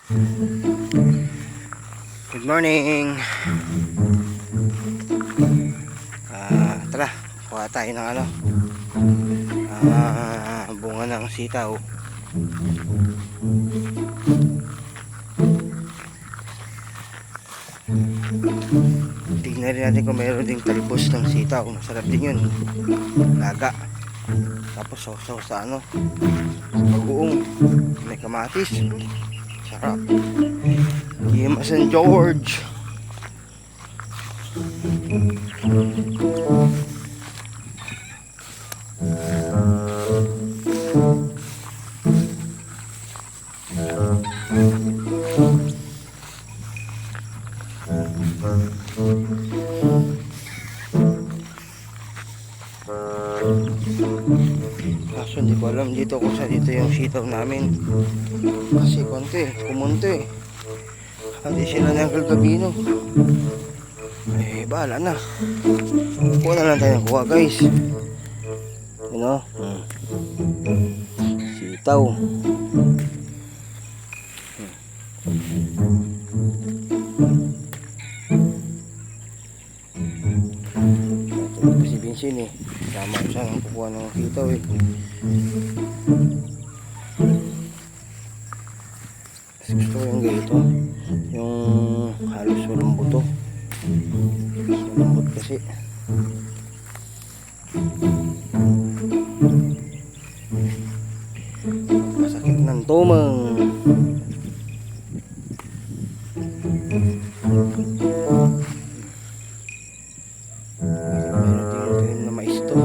Good morning. Tara, kuha tayo ng bunga ng sitaw. Tingnan rin natin kung mayroon ding talbos ng sitaw. Masarap din yun, laga. Tapos sausaw sa bagoong, may kamatis. Sarap. Kimas and George. Kaso hindi ko alam dito kung saan dito yung sitaw namin. Kasi kumunti. Hindi sila ng Gabino. Bahala na. Kuha na lang tayo ng kuha, guys. Sitaw. Ito si Vincent Tama ko siya ng kukuha ng sitaw Gusto ko yung ganito. Yung halos walang buto. Malambot kasi. Masakit ng tumang. Meron din na mais to.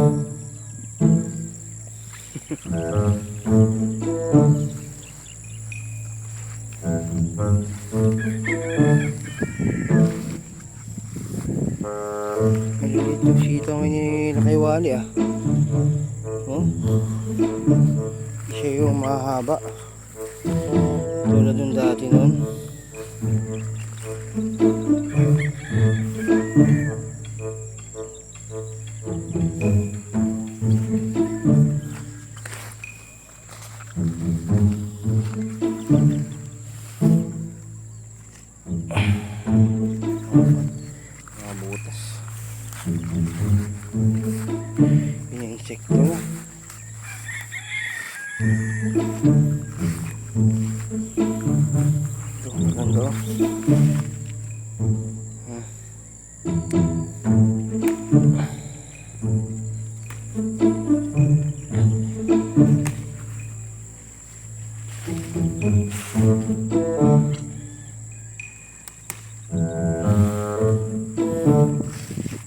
Maliliit yung sitaw ngayon na kay Wally siya yung mahaba tulad yung dati nun. Mga butas. Yun yung insekto na. Ito, maganda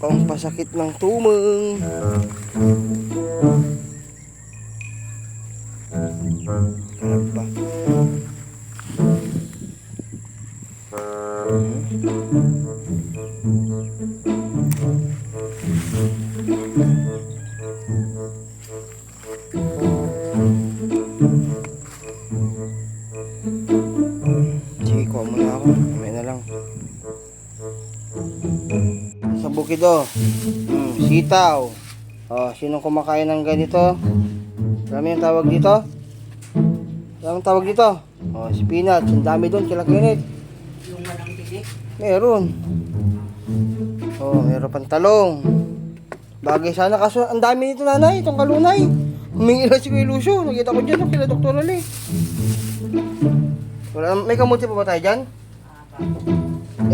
pampasakit ng tumang. Karap ba? Sige, kuha muna ako. May na lang. Sa bukid sitaw. Sinong kumakain ng ganito? Alam mo yung tawag dito? Alam mo yung tawag dito? Spinach. Ang dami doon, kila kinit. Yung walang tinik? Meron. Meron pang talong. Bagay sana, kaso ang dami nito, nanay, itong kalunay. Humingi lang si Kuya Lucio. Nakita ko dyan, kila Dr. Ali. May kamuti pa ba tayo dyan?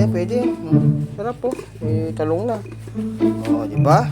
Pwede. Sarap po. May talong na. Di ba?